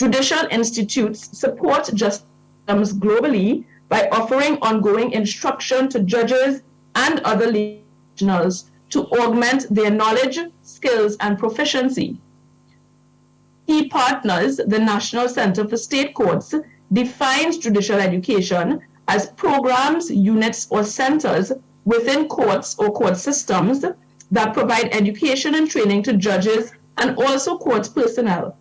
Judicial institutes support justice systems globally by offering ongoing instruction to judges and other legal professionals to augment their knowledge, skills, and proficiency. Key partners, the National Center for State Courts, defines judicial education as programs, units, or centers within courts or court systems that provide education and training to judges and also court personnel.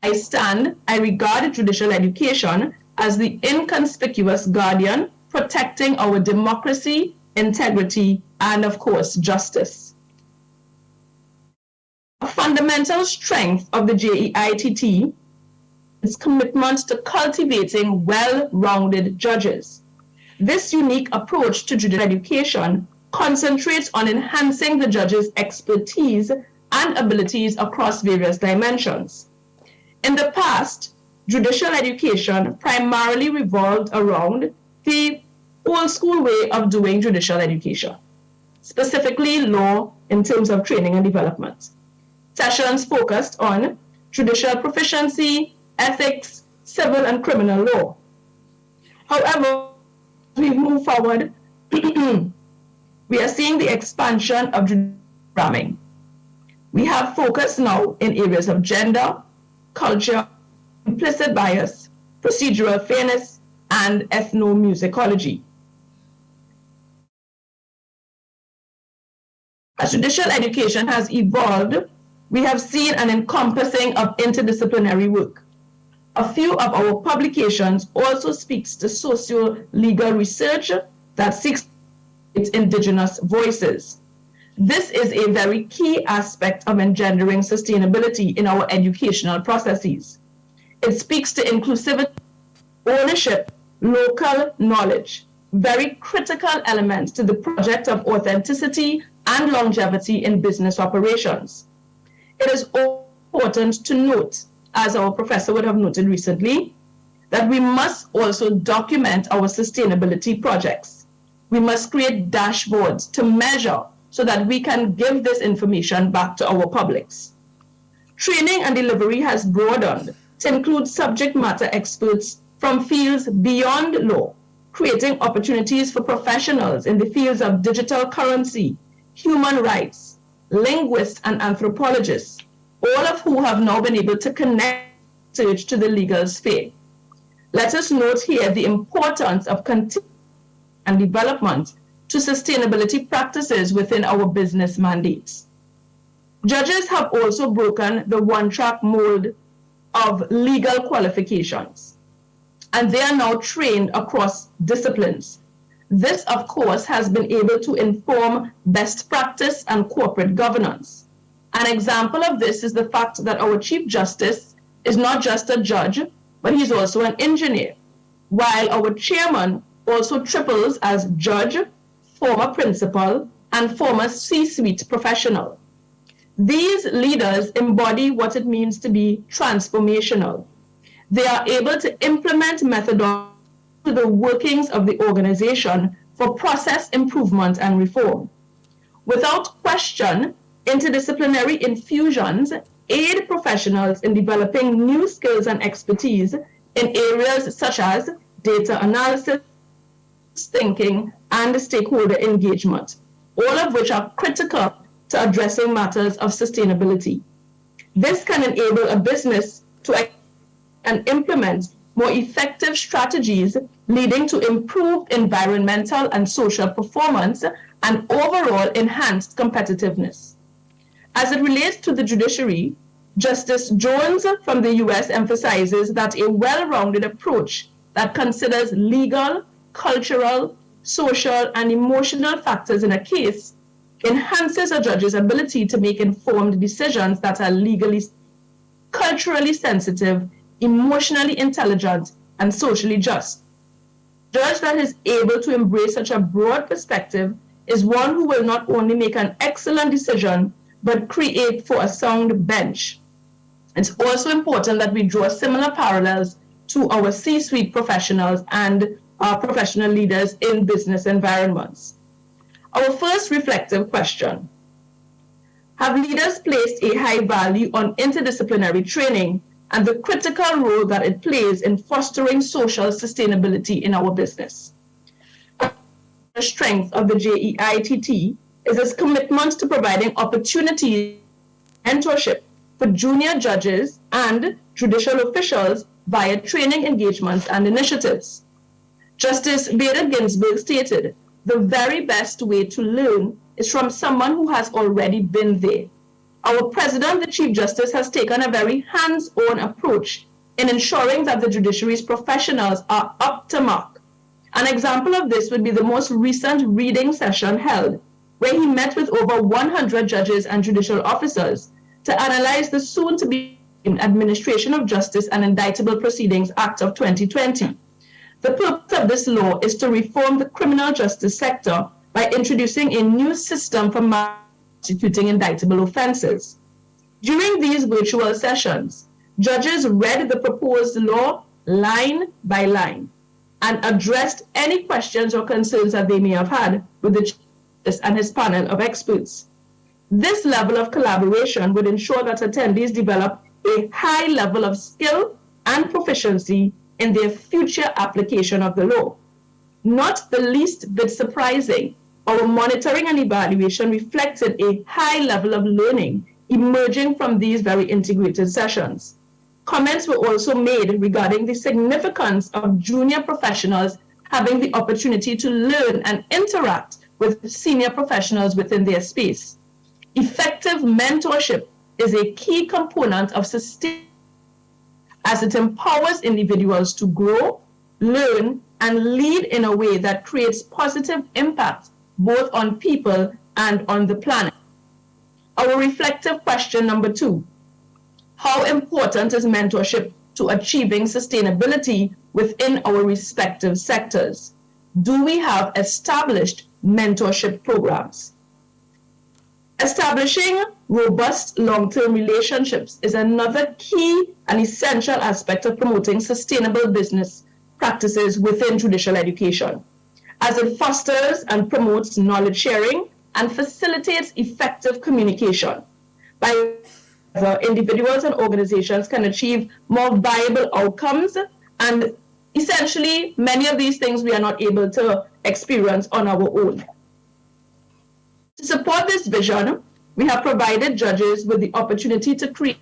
I regard judicial education as the inconspicuous guardian protecting our democracy, integrity, and of course, justice. A fundamental strength of the JEITT is commitment to cultivating well-rounded judges. This unique approach to judicial education concentrates on enhancing the judge's expertise and abilities across various dimensions. In the past, judicial education primarily revolved around the old school way of doing judicial education, specifically law in terms of training and development. Sessions focused on judicial proficiency, ethics, civil and criminal law. However, as we move forward, we are seeing the expansion of judicial programming. We have focus now in areas of gender, culture, implicit bias, procedural fairness, and ethnomusicology. As judicial education has evolved, we have seen an encompassing of interdisciplinary work. A few of our publications also speaks to socio-legal research that seeks its indigenous voices. This is a very key aspect of engendering sustainability in our educational processes. It speaks to inclusivity, ownership, local knowledge, very critical elements to the project of authenticity and longevity in business operations. It is important to note, as our professor would have noted recently, that we must also document our sustainability projects. We must create dashboards to measure so that we can give this information back to our publics. Training and delivery has broadened to include subject matter experts from fields beyond law, creating opportunities for professionals in the fields of digital currency, human rights, linguists, and anthropologists, all of who have now been able to connect research to the legal sphere. Let us note here the importance of continuing and development to sustainability practices within our business mandates. Judges have also broken the one-track mold of legal qualifications, and they are now trained across disciplines. This, of course, has been able to inform best practice and corporate governance. An example of this is the fact that our Chief Justice is not just a judge, but he's also an engineer, while our chairman also triples as judge, former principal, and former C-suite professional. These leaders embody what it means to be transformational. They are able to implement methodology to the workings of the organization for process improvement and reform. Without question, interdisciplinary infusions aid professionals in developing new skills and expertise in areas such as data analysis, thinking, and stakeholder engagement, all of which are critical to addressing matters of sustainability. This can enable a business to and implement more effective strategies leading to improved environmental and social performance and overall enhanced competitiveness. As it relates to the judiciary, Justice Jones from the US emphasizes that a well-rounded approach that considers legal, cultural, social, and emotional factors in a case enhances a judge's ability to make informed decisions that are legally, culturally sensitive, emotionally intelligent, and socially just. A judge that is able to embrace such a broad perspective is one who will not only make an excellent decision, but create for a sound bench. It's also important that we draw similar parallels to our C-suite professionals and our professional leaders in business environments. Our first reflective question: have leaders placed a high value on interdisciplinary training and the critical role that it plays in fostering social sustainability in our business. The strength of the JEITT is its commitment to providing opportunities and mentorship for junior judges and judicial officials via training engagements and initiatives. Justice Beda Ginsburg stated, "The very best way to learn is from someone who has already been there." Our President, the Chief Justice, has taken a very hands-on approach in ensuring that the judiciary's professionals are up to mark. An example of this would be the most recent reading session held, where he met with over 100 judges and judicial officers to analyze the soon-to-be Administration of Justice and Indictable Proceedings Act of 2020. The purpose of this law is to reform the criminal justice sector by introducing a new system for prosecuting indictable offenses. During these virtual sessions, judges read the proposed law line by line and addressed any questions or concerns that they may have had with the Chief Justice and his panel of experts. This level of collaboration would ensure that attendees develop a high level of skill and proficiency in their future application of the law. Not the least bit surprising, our monitoring and evaluation reflected a high level of learning emerging from these very integrated sessions. Comments were also made regarding the significance of junior professionals having the opportunity to learn and interact with senior professionals within their space. Effective mentorship is a key component of sustainability as it empowers individuals to grow, learn, and lead in a way that creates positive impact both on people and on the planet. Our reflective question number 2, how important is mentorship to achieving sustainability within our respective sectors? Do we have established mentorship programs? Establishing robust long-term relationships is another key and essential aspect of promoting sustainable business practices within judicial education, as it fosters and promotes knowledge sharing and facilitates effective communication. By individuals and organizations can achieve more viable outcomes, and essentially many of these things we are not able to experience on our own. To support this vision, we have provided judges with the opportunity to create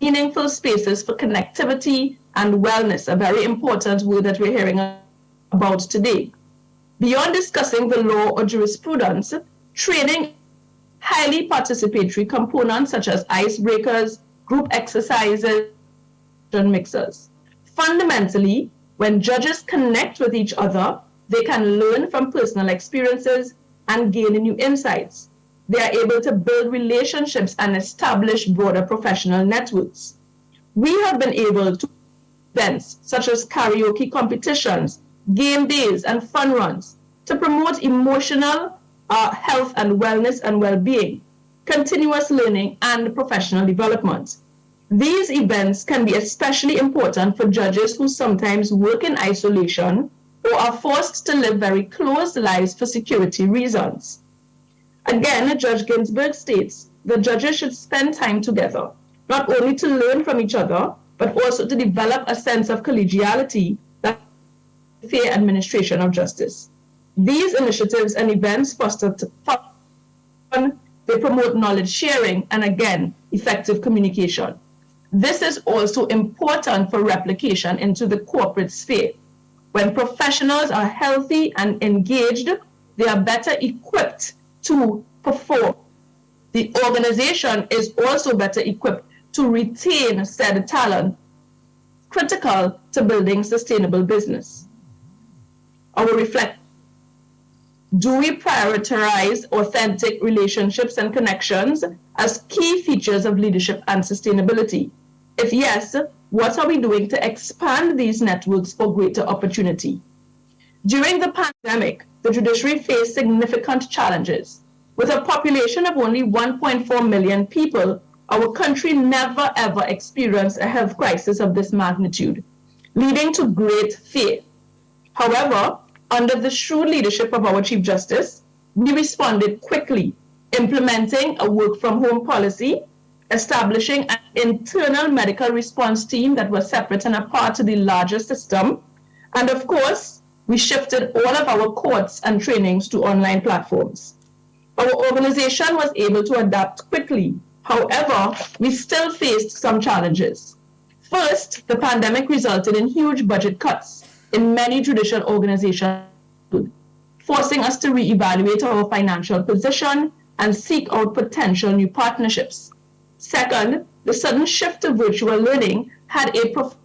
meaningful spaces for connectivity and wellness, a very important word that we're hearing about today. Beyond discussing the law or jurisprudence, training highly participatory components such as icebreakers, group exercises, and mixers. Fundamentally, when judges connect with each other, they can learn from personal experiences and gain new insights. They are able to build relationships and establish broader professional networks. We have been able to events such as karaoke competitions, game days, and fun runs to promote emotional health and wellness and well-being, continuous learning, and professional development. These events can be especially important for judges who sometimes work in isolation or are forced to live very closed lives for security reasons. Again, Judge Ginsburg states that judges should spend time together, not only to learn from each other, but also to develop a sense of collegiality that fair administration of justice. These initiatives and events foster fun, they promote knowledge sharing, and again, effective communication. This is also important for replication into the corporate sphere. When professionals are healthy and engaged, they are better equipped to perform. The organization is also better equipped to retain said talent, critical to building sustainable business. Our reflect. Do we prioritize authentic relationships and connections as key features of leadership and sustainability? If yes, what are we doing to expand these networks for greater opportunity? During the pandemic, the judiciary faced significant challenges. With a population of only 1.4 million people, our country never ever experienced a health crisis of this magnitude, leading to great fear. However, under the shrewd leadership of our Chief Justice, we responded quickly, implementing a work-from-home policy, establishing an internal medical response team that was separate and apart to the larger system. And of course, we shifted all of our courts and trainings to online platforms. Our organization was able to adapt quickly. However, we still faced some challenges. First, the pandemic resulted in huge budget cuts in many judicial organizations, forcing us to reevaluate our financial position and seek out potential new partnerships. Second, the sudden shift to virtual learning had a profound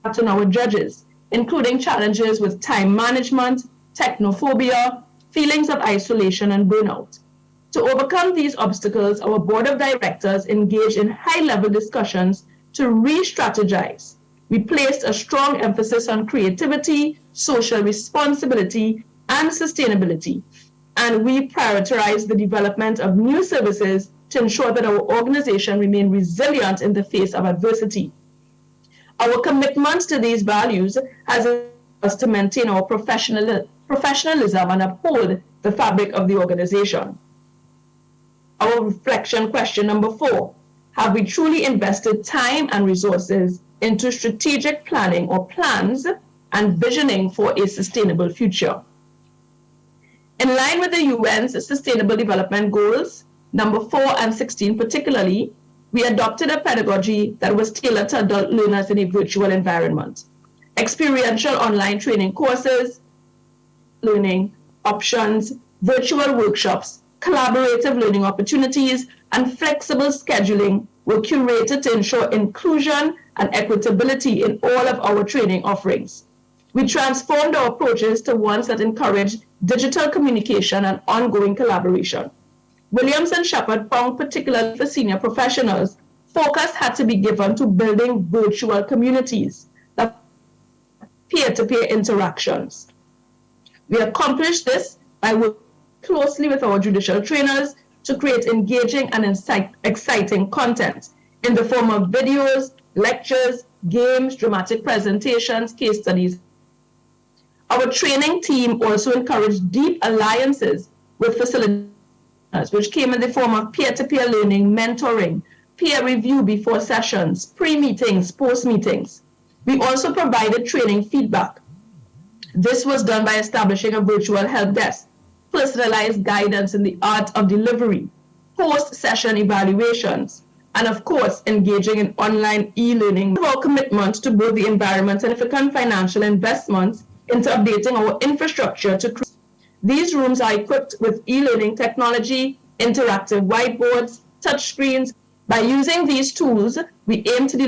impact on our judges, including challenges with time management, technophobia, feelings of isolation, and burnout. To overcome these obstacles, our board of directors engaged in high-level discussions to re-strategize. We placed a strong emphasis on creativity, social responsibility, and sustainability, and we prioritized the development of new services to ensure that our organization remained resilient in the face of adversity. Our commitment to these values has allowed us to maintain our professionalism and uphold the fabric of the organization. Our reflection question number 4, have we truly invested time and resources into strategic planning or plans and visioning for a sustainable future? In line with the UN's Sustainable Development Goals, number 4 and 16 particularly, we adopted a pedagogy that was tailored to adult learners in a virtual environment. Experiential online training courses, learning options, virtual workshops, collaborative learning opportunities, and flexible scheduling were curated to ensure inclusion and equitability in all of our training offerings. We transformed our approaches to ones that encourage digital communication and ongoing collaboration. Williams and Shepard found, particularly for senior professionals, focus had to be given to building virtual communities, that peer-to-peer interactions. We accomplished this by working closely with our judicial trainers to create engaging and exciting content in the form of videos, lectures, games, dramatic presentations, case studies. Our training team also encouraged deep alliances with facilitators, which came in the form of peer-to-peer learning, mentoring, peer review before sessions, pre-meetings, post-meetings. We also provided training feedback. This was done by establishing a virtual help desk, personalized guidance in the art of delivery, post-session evaluations, and of course, engaging in online e-learning. Our commitment to both the environment and significant financial investments into updating our infrastructure to create. These rooms are equipped with e-learning technology, interactive whiteboards, touchscreens. By using these tools, we aim to deliver